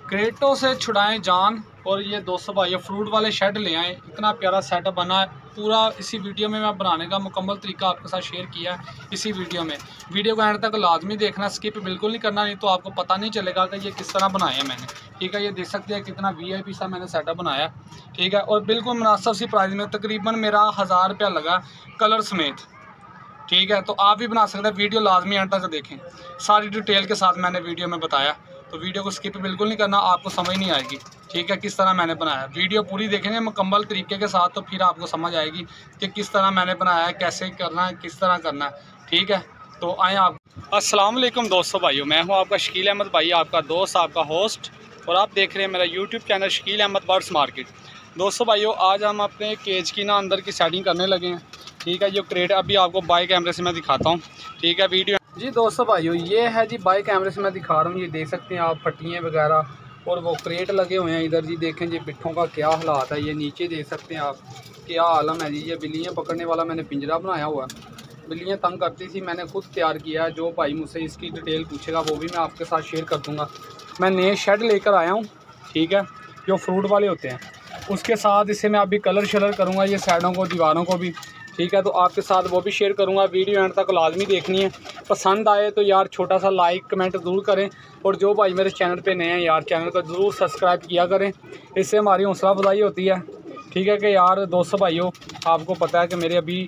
क्रेटों से छुड़ाएं जान। और ये दोस्तों भाइयों फ्रूट वाले शेड ले आएँ। इतना प्यारा सेटअप बना है पूरा। इसी वीडियो में मैं बनाने का मुकम्मल तरीका आपके साथ शेयर किया है इसी वीडियो में। वीडियो को एंड तक लाजमी देखना, स्किप बिल्कुल नहीं करना, नहीं तो आपको पता नहीं चलेगा कि ये किस तरह बनाया है मैंने। ठीक है, ये देख सकते हैं कितना VIP सा मैंने सेटअप बनाया। ठीक है, और बिल्कुल मुनासिब सी प्राइस में, तकरीबन मेरा 1000 रुपया लगा कलर समेत। ठीक है, तो आप भी बना सकते हैं। वीडियो लाजमी एंड तक देखें, सारी डिटेल के साथ मैंने वीडियो में बताया, तो वीडियो को स्किप बिल्कुल नहीं करना, आपको समझ नहीं आएगी। ठीक है, किस तरह मैंने बनाया। वीडियो पूरी देखेंगे मुकम्मल तरीके के साथ, तो फिर आपको समझ आएगी कि किस तरह मैंने बनाया है, कैसे करना है, किस तरह करना है। ठीक है, तो आएँ आप। अस्सलाम वालेकुम दोस्तों भाइयों, मैं हूँ आपका शकील अहमद भाई, आपका दोस्त, आपका होस्ट, और आप देख रहे हैं मेरा YouTube channel Shakeel Ahmed birds market. दोस्तों भाइयों, आज हम अपने केज की ना अंदर की सेटिंग करने लगे हैं। ठीक है, जो क्रेट अभी आपको बाई कैमरे से मैं दिखाता हूँ। ठीक है, वीडियो जी दोस्तों भाइयों, ये है जी बाई कैमरे से मैं दिखा रहा हूँ। ये देख सकते हैं आप फट्टियाँ वगैरह और वो क्रेट लगे हुए हैं इधर। जी देखें जी बिट्ठों का क्या हालात है। ये नीचे देख सकते हैं आप क्या आलम है जी। ये बिल्लियाँ पकड़ने वाला मैंने पिंजरा बनाया हुआ है। बिल्लियाँ तंग करती थी, मैंने खुद तैयार किया है। जो भाई मुझसे इसकी डिटेल पूछेगा वो भी मैं आपके साथ शेयर कर दूँगा। मैं नए शेड लेकर आया हूँ। ठीक है, जो फ्रूट वाले होते हैं, उसके साथ इसे मैं अभी कलर शलर करूँगा, ये साइडों को, दीवारों को भी। ठीक है, तो आपके साथ वो भी शेयर करूँगा। वीडियो एंड तक लाजमी देखनी है। पसंद आए तो यार छोटा सा लाइक कमेंट ज़रूर करें, और जो भाई मेरे चैनल पे नए हैं यार चैनल को ज़रूर सब्सक्राइब किया करें, इससे हमारी हौसला अफजाई होती है। ठीक है कि यार दोस्तों भाइयों, आपको पता है कि मेरे अभी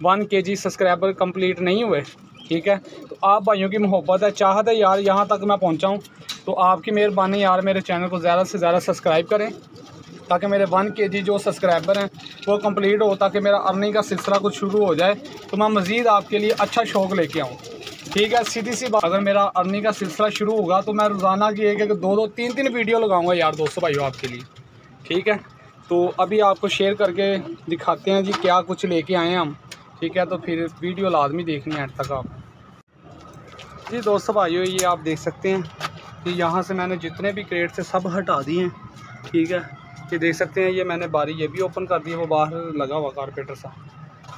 1 kg सब्सक्राइबर कंप्लीट नहीं हुए। ठीक है, तो आप भाइयों की मोहब्बत है, चाहत है यार यहाँ तक मैं पहुँचा हूँ, तो आपकी मेहरबानी यार मेरे चैनल को ज़्यादा से ज़्यादा सब्सक्राइब करें, ताकि मेरे 1 kg जो सब्सक्राइबर हैं वो कंप्लीट हो, ताकि मेरा अर्निंग का सिलसिला कुछ शुरू हो जाए, तो मैं मज़ीद आपके लिए अच्छा शौक़ लेके आऊँ। ठीक है, सीधी सी बात, अगर मेरा अर्निंग का सिलसिला शुरू होगा तो मैं रोज़ाना की 1-1, 2-2, 3-3 वीडियो लगाऊंगा यार दोस्तों भाइयों आपके लिए। ठीक है, तो अभी आपको शेयर करके दिखाते हैं जी क्या कुछ लेके आए हैं हम। ठीक है, तो फिर वीडियो लाजमी देखनी है एंड तक आप। जी दोस्तों भाइयों, ये आप देख सकते हैं कि यहाँ से मैंने जितने भी क्रेट से सब हटा दिए हैं। ठीक है, ये देख सकते हैं, ये मैंने बारी ये भी ओपन कर दी है, वो बाहर लगा हुआ कारपेटर सा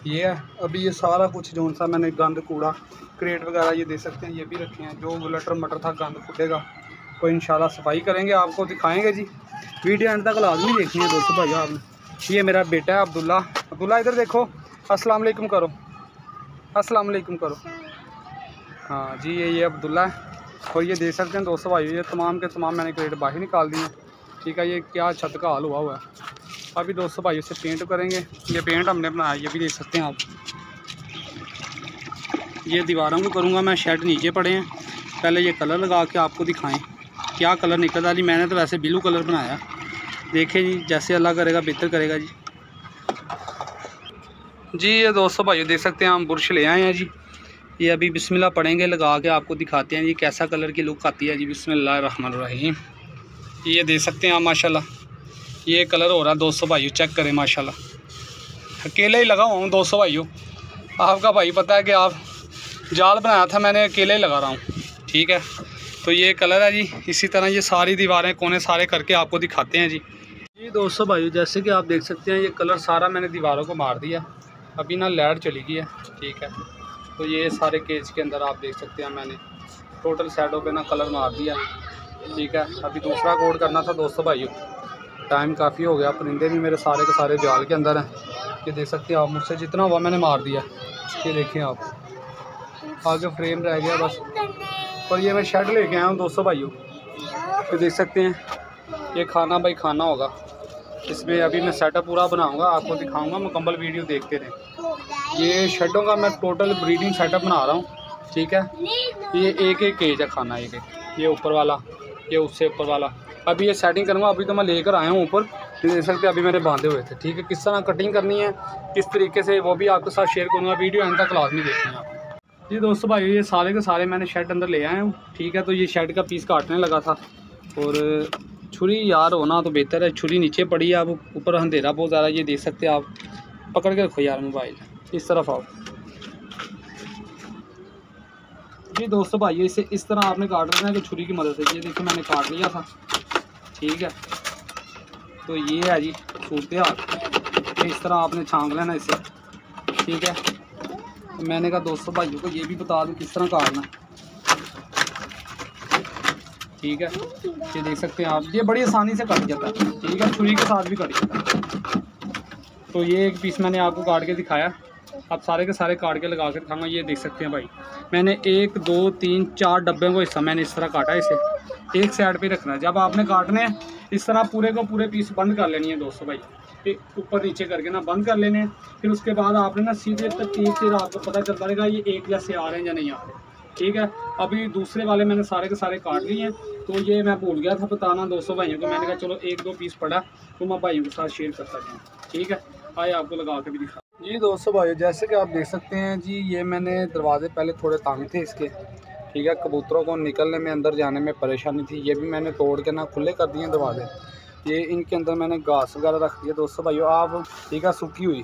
ये है। अभी ये सारा कुछ जो सा मैंने गंद कूड़ा क्रेट वगैरह ये देख सकते हैं, ये भी रखे हैं। जो लटर मटर था गंद फूटेगा तो इंशाल्लाह सफाई करेंगे, आपको दिखाएंगे जी। वीडियो एंड तक लाजमी देखनी है दोस्तों भाइयों आपने। ये मेरा बेटा है अब्दुल्ला। अब्दुल्ला इधर देखो, अस्सलाम वालेकुम करो, अस्सलाम वालेकुम करो। हाँ जी, ये अब्दुल्ला है। और ये देख सकते हैं दोस्तों भाइयों, ये तमाम के तमाम मैंने क्रेट बाहर निकाल दिए। ठीक है, ये क्या छत का हाल हुआ है। अभी दोस्तों भाइयों से पेंट करेंगे। ये पेंट हमने बनाया, ये भी देख सकते हैं आप। ये दीवारों को करूँगा मैं, शेड नीचे पड़े हैं, पहले ये कलर लगा के आपको दिखाएं क्या कलर निकल रहा जी। मैंने तो वैसे ब्लू कलर बनाया, देखें जी, जैसे अल्लाह करेगा बेहतर करेगा जी। जी ये दोस्तों भाइयों देख सकते हैं हम बुरश ले आए हैं जी। ये अभी बिस्मिल्लाह पढ़ेंगे, लगा के आपको दिखाते हैं जी कैसा कलर की लुक आती है जी। बिस्मिल्लाहिर्रहमानिर्रहीम। ये देख सकते हैं आप माशाल्लाह, ये कलर हो रहा है दोस्तों भाइयों, चेक करें माशाल्लाह। अकेले ही लगा हुआ हूँ दोस्तों भाइयों, आपका भाई पता है कि आप जाल बनाया था मैंने, अकेले ही लगा रहा हूँ। ठीक है, तो ये कलर है जी। इसी तरह ये सारी दीवारें कोने सारे करके आपको दिखाते हैं जी। जी दोस्तों भाइयों, जैसे कि आप देख सकते हैं ये कलर सारा मैंने दीवारों को मार दिया। अभी ना लाइट चली गई है। ठीक है, तो ये सारे केज के अंदर आप देख सकते हैं मैंने टोटल साइडों पे ना कलर मार दिया। ठीक है, अभी दूसरा कोड करना था दोस्तों भाइयों, टाइम काफ़ी हो गया। परिंदे भी मेरे सारे के सारे जाल के अंदर हैं। ये देख सकते हैं आप, मुझसे जितना हुआ मैंने मार दिया। ये देखें आप, आगे फ्रेम रह गया बस। और ये मैं शेड लेके आया हूँ दोस्तों भाइयों, ये देख सकते हैं। ये खाना भाई खाना होगा, इसमें अभी मैं सेटअप पूरा बनाऊंगा, आपको दिखाऊंगा, मुकम्मल वीडियो देखते रहें। ये शेडों का मैं टोटल ब्रीडिंग सेटअप बना रहा हूँ। ठीक है, ये एक केज है खाना, एक ये ऊपर वाला, ये उससे ऊपर वाला। अभी ये सेटिंग करूँगा, अभी तो मैं लेकर आया हूँ ऊपर, ये देख सकते हैं अभी मैंने बांधे हुए थे। ठीक है, किस तरह कटिंग करनी है, किस तरीके से, वो भी आपके साथ शेयर करूँगा। वीडियो एंड तक लाजमी देखना आप। जी दोस्तों भाई, ये सारे के सारे मैंने शेड अंदर ले आया हूँ। ठीक है, तो ये शेड का पीस काटने लगा था, और छुरी यार होना तो बेहतर है। छुरी नीचे पड़ी है, अब ऊपर अंधेरा बहुत ज़्यादा। ये देख सकते हैं आप, पकड़ के रखो यार मोबाइल, इस तरफ आओ। जी दोस्तों भाई, इसे इस तरह आपने काट लेना है कि छुरी की मदद से। ये देखो मैंने काट लिया था। ठीक है, तो ये है जी सूरत हाल, इस तरह आपने छांग लेना इसे। ठीक है, तो मैंने कहा दोस्तों भाइयों को ये भी बता दूं किस तरह काटना। ठीक है, ये देख सकते हैं आप, ये बड़ी आसानी से कट जाता है। ठीक है, छुरी के साथ भी कट जाता है। तो ये एक पीस मैंने आपको काट के दिखाया, अब सारे के सारे काट के लगा के दिखाऊंगा। ये देख सकते हैं भाई, मैंने 1 2 3 4 डब्बे को हिस्सा मैंने इस तरह काटा है। इसे एक साइड पे रखना है। जब आपने काटने हैं इस तरह पूरे को पूरे पीस बंद कर लेनी है दोस्तों भाई, ऊपर नीचे करके ना बंद कर लेने। फिर उसके बाद आपने ना सीधे तरतीब से आपको पता चलता रहेगा ये एक जैसे आ रहे हैं या नहीं आ रहे। ठीक है, अभी दूसरे वाले मैंने सारे के सारे काट लिए हैं। तो ये मैं भूल गया था बताना दोस्तों भाइयों को, मैंने कहा चलो 1 2 पीस पड़ा तो मैं भाइयों के साथ शेयर करता जाऊँ। ठीक है, आए आपको लगा के भी दिखा। जी दोस्तों भाइयों, जैसे कि आप देख सकते हैं जी, ये मैंने दरवाजे पहले थोड़े तंग थे इसके। ठीक है, कबूतरों को निकलने में अंदर जाने में परेशानी थी, ये भी मैंने तोड़ के ना खुले कर दिए दरवाजे। ये इनके अंदर मैंने घास वगैरह रख दिया दोस्तों भाइयों। आप ठीक है, सूखी हुई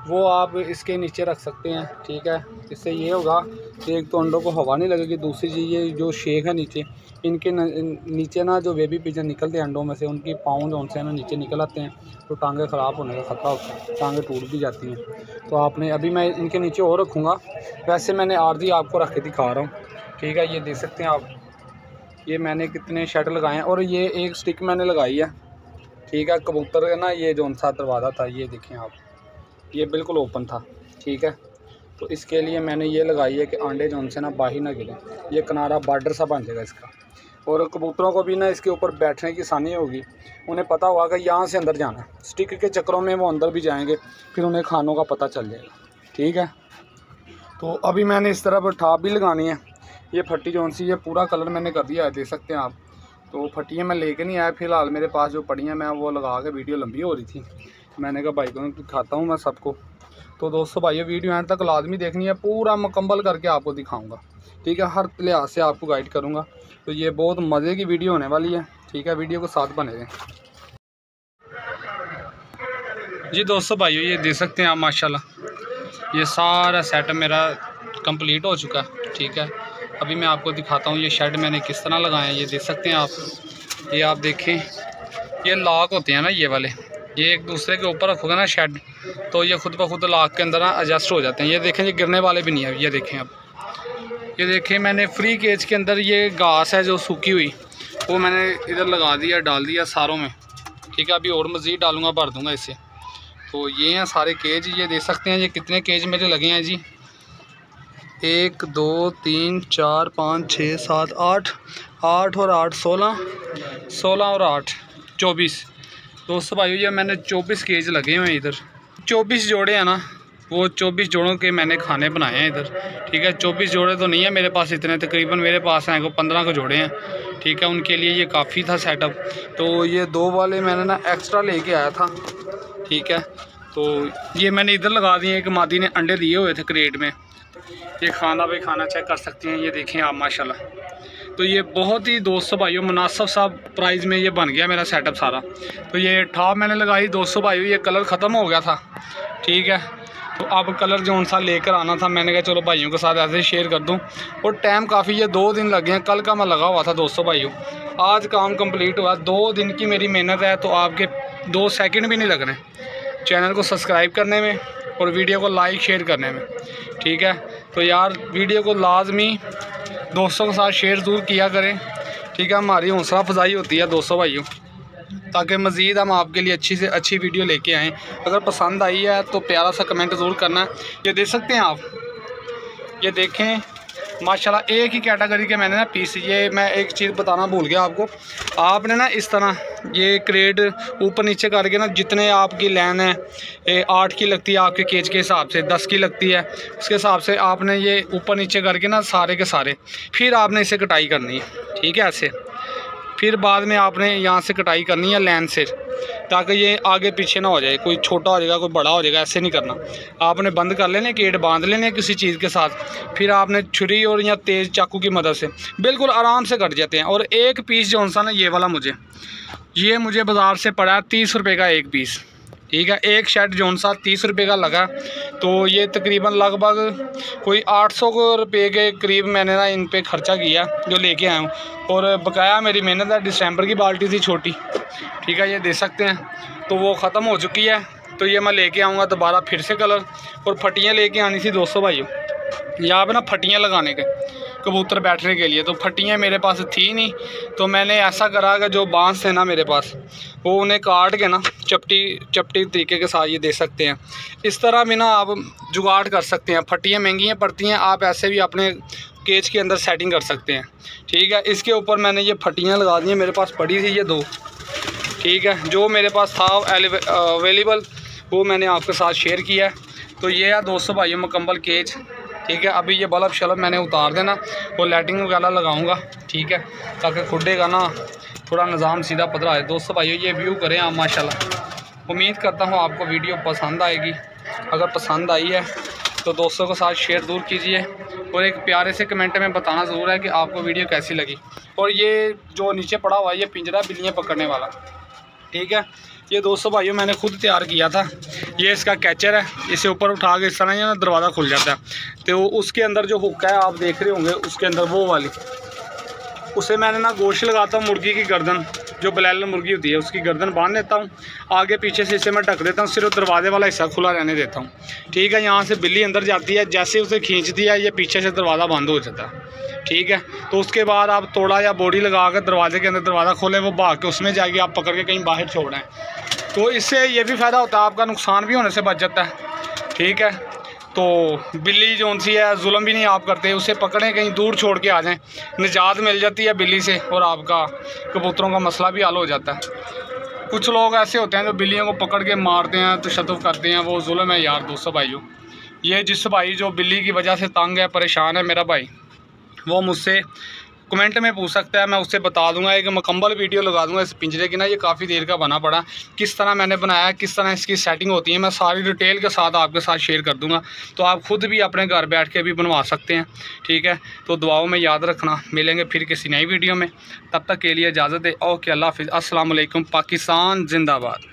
वो आप इसके नीचे रख सकते हैं। ठीक है, इससे ये होगा कि एक तो अंडों को हवा नहीं लगेगी, दूसरी चीज़ ये जो शेख है नीचे, इनके नीचे ना जो बेबी पिजन निकलते हैं अंडों में से, उनकी पाँव जो उनसे ना नीचे निकल आते हैं तो टांगें ख़राब होने का ख़तरा होता है, टांगें टूट भी जाती हैं। तो आपने अभी मैं इनके नीचे और रखूँगा, वैसे मैंने आरजी आपको रख के दिखा रहा हूँ। ठीक है, ये देख सकते हैं आप, ये मैंने कितने शेड लगाए हैं और ये एक स्टिक मैंने लगाई है। ठीक है, कबूतर का ना ये जो सा दरवाज़ा था, ये देखें आप, ये बिल्कुल ओपन था। ठीक है, तो इसके लिए मैंने ये लगाई है कि अंडे जो से ना बाहर ना गिरें, ये किनारा बॉर्डर सा बन जाएगा इसका। और कबूतरों को भी ना इसके ऊपर बैठने की आसानी होगी, उन्हें पता होगा कि यहाँ से अंदर जाना है। स्टिक के चक्करों में वो अंदर भी जाएंगे, फिर उन्हें खानों का पता चल जाएगा। ठीक है, तो अभी मैंने इस तरह पर ठाप भी लगानी है। ये फट्टी जो सी, ये पूरा कलर मैंने कर दिया है, देख सकते हैं आप। तो फट्टियाँ मैं लेके नहीं आया, फ़िलहाल मेरे पास जो पड़ी हैं मैं वो लगा के, वीडियो लंबी हो रही थी, मैंने कहा भाई को दिखाता हूँ मैं सबको। तो दोस्तों भाइयों, वीडियो एंड तक लाजमी देखनी है, पूरा मुकम्मल करके आपको दिखाऊंगा। ठीक है, हर लिहाज से आपको गाइड करूँगा। तो ये बहुत मज़े की वीडियो होने वाली है। ठीक है, वीडियो को साथ बने रहें। जी दोस्तों भाइयों, ये देख सकते हैं आप, माशाल्लाह ये सारा सेटअप मेरा कंप्लीट हो चुका है। ठीक है, अभी मैं आपको दिखाता हूँ ये शेड मैंने किस तरह लगाए हैं। ये देख सकते हैं आप, ये आप देखें, ये लॉक होते हैं ना ये वाले, ये एक दूसरे के ऊपर रखोगे ना शेड, तो ये खुद ब खुद लॉक के अंदर ना एडजस्ट हो जाते हैं। ये देखें, ये गिरने वाले भी नहीं है। ये देखें अब, ये देखें मैंने फ्री केज के अंदर ये घास है जो सूखी हुई, वो मैंने इधर लगा दिया, डाल दिया सारों में। ठीक है, अभी और मज़ीद डालूँगा, भर दूँगा इससे। तो ये हैं सारे केज, ये देख सकते हैं ये कितने केज मेरे लगे हैं जी। 1 2 3 4 5 6 7 8 8 और 8 16 16 और 8 24। दोस्तों भाइयों, ये मैंने 24 केज लगे हुए हैं इधर। 24 जोड़े हैं ना, वो 24 जोड़ों के मैंने खाने बनाए हैं इधर। ठीक है, 24 जोड़े तो नहीं है मेरे पास इतने, तकरीबन मेरे पास हैं को 15 को जोड़े हैं। ठीक है, उनके लिए ये काफ़ी था सेटअप। तो ये 2 वाले मैंने ना एक्स्ट्रा लेके आया था। ठीक है, तो ये मैंने इधर लगा दिए। एक मादी ने अंडे दिए हुए थे क्रेट में, ये खाना भी खाना चेक कर सकते हैं। ये देखें आप माशाल्लाह। तो ये बहुत ही दोस्तों भाइयों मुनासिब सा प्राइस में ये बन गया मेरा सेटअप सारा। तो ये ठाप मैंने लगाई दोस्तों भाइयों, ये कलर ख़त्म हो गया था। ठीक है, तो अब कलर जो सा लेकर आना था, मैंने कहा चलो भाइयों के साथ ऐसे ही शेयर कर दूं। और टाइम काफ़ी, ये 2 दिन लगे हैं, कल का मैं लगा हुआ था दोस्तों भाइयों, आज काम कंप्लीट हुआ। 2 दिन की मेरी मेहनत है, तो आपके 2 सेकंड भी नहीं लग रहे चैनल को सब्सक्राइब करने में और वीडियो को लाइक शेयर करने में। ठीक है, तो यार वीडियो को लाजमी दोस्तों के साथ शेयर ज़रूर किया करें। ठीक है, हमारी हौसला अफजाई होती है दोस्तों भाइयों, ताकि मज़ीद हम आपके लिए अच्छी से अच्छी वीडियो लेके आएँ। अगर पसंद आई है तो प्यारा सा कमेंट ज़रूर करना। ये देख सकते हैं आप, ये देखें माशाल्लाह, एक ही कैटेगरी के मैंने ना पीस। ये मैं एक चीज़ बताना भूल गया आपको, आपने ना इस तरह ये क्रेट ऊपर नीचे करके ना, जितने आपकी लाइन है 8 की लगती है आपके केज के हिसाब से, 10 की लगती है उसके हिसाब से आपने ये ऊपर नीचे करके ना सारे के सारे, फिर आपने इसे कटाई करनी है। ठीक है, ऐसे फिर बाद में आपने यहाँ से कटाई करनी है लाइन से, ताकि ये आगे पीछे ना हो जाए, कोई छोटा हो जाएगा कोई बड़ा हो जाएगा, ऐसे नहीं करना। आपने बंद कर लेने, केट बांध लेने किसी चीज़ के साथ, फिर आपने छुरी और या तेज़ चाकू की मदद से बिल्कुल आराम से कट जाते हैं। और एक पीस जो सा ना ये वाला मुझे बाज़ार से पड़ा 30 रुपये का एक पीस। ठीक है, एक शेड जो सा 30 रुपये का लगा, तो ये तकरीबन लगभग कोई 800 रुपये के करीब मैंने ना इन पे ख़र्चा किया जो लेके आया हूँ। और बकाया मेरी मेहनत है, दिसंबर की बाल्टी थी छोटी। ठीक है, ये देख सकते हैं, तो वो ख़त्म हो चुकी है। तो ये मैं लेके आऊँगा दोबारा फिर से कलर, और फटियाँ लेके आनी थी दोस्तों भाइयों, यहाँ पे ना फटियाँ लगाने के। कबूतर बैठने के लिए। तो फट्टियाँ मेरे पास थी नहीं, तो मैंने ऐसा करा कि जो बांस थे ना मेरे पास, वो उन्हें काट के ना चपटी तरीके के साथ ये दे सकते हैं। इस तरह भी ना आप जुगाड़ कर सकते हैं। फट्टियाँ महंगी पड़ती हैं, आप ऐसे भी अपने केज के अंदर सेटिंग कर सकते हैं। ठीक है, इसके ऊपर मैंने ये फट्टियाँ लगा दी हैं, मेरे पास पड़ी थी ये 2। ठीक है, जो मेरे पास था अवेलेबल वो मैंने आपके साथ शेयर किया है। तो ये है दोस्तों भाइयों मुकम्मल केज। ठीक है, अभी ये बल्ब शल्ब मैंने उतार देना और लाइटिंग वगैरह लगाऊंगा। ठीक है, ताकि खुडे का ना थोड़ा निज़ाम सीधा पधरा है। दोस्तों भाइयों ये व्यू करें आप माशाल्लाह। उम्मीद करता हूँ आपको वीडियो पसंद आएगी। अगर पसंद आई है तो दोस्तों के साथ शेयर ज़रूर कीजिए और एक प्यारे से कमेंट में बताना ज़रूर है कि आपको वीडियो कैसी लगी। और ये जो नीचे पड़ा हुआ है ये पिंजरा बिल्लियाँ पकड़ने वाला। ठीक है, ये दोस्तों भाइयों मैंने खुद तैयार किया था। ये इसका कैचर है, इसे ऊपर उठा के इस तरह ना दरवाज़ा खुल जाता है। तो उसके अंदर जो हुक है आप देख रहे होंगे, उसके अंदर वो वाली, उसे मैंने ना गोश्त लगाता हूँ मुर्गी की गर्दन, जो ब्लैलर मुर्गी होती है उसकी गर्दन बांध देता हूँ, आगे पीछे से इसे मैं ढक देता हूँ, सिर्फ दरवाजे वाला हिस्सा खुला रहने देता हूँ। ठीक है, यहाँ से बिल्ली अंदर जाती है, जैसे उसे खींचती है ये पीछे से दरवाज़ा बंद हो जाता है। ठीक है, तो उसके बाद आप तोड़ा या बोरी लगा कर दरवाजे के अंदर दरवाज़ा खोलें, वो भाग के उसमें जाएगी, आप पकड़ के कहीं बाहर छोड़ें। तो इससे ये भी फ़ायदा होता है, आपका नुकसान भी होने से बच जाता है। ठीक है, तो बिल्ली जो सी है जुल्म भी नहीं आप करते, उसे पकड़ें कहीं दूर छोड़ के आ जाएं, निजात मिल जाती है बिल्ली से और आपका कबूतरों का मसला भी हल हो जाता है। कुछ लोग ऐसे होते हैं जो बिल्लियों को पकड़ के मारते हैं, तशद्दुद करते हैं, वो जुल्म है यार। दोस्तों भाइयों, ये जिस भाई जो बिल्ली की वजह से तंग है, परेशान है मेरा भाई, वो मुझसे कमेंट में पूछ सकता है, मैं उससे बता दूंगा। एक मुकम्मल वीडियो लगा दूंगा इस पिंजरे की ना, ये काफ़ी देर का बना पड़ा, किस तरह मैंने बनाया, किस तरह इसकी सेटिंग होती है, मैं सारी डिटेल के साथ आपके साथ शेयर कर दूंगा। तो आप खुद भी अपने घर बैठ के भी बनवा सकते हैं। ठीक है, तो दुआओं में याद रखना। मिलेंगे फिर किसी नई वीडियो में, तब तक के लिए इजाज़त दे। ओके, अल्लाह हाफिज़। अस्सलाम वालेकुम। पाकिस्तान जिंदाबाद।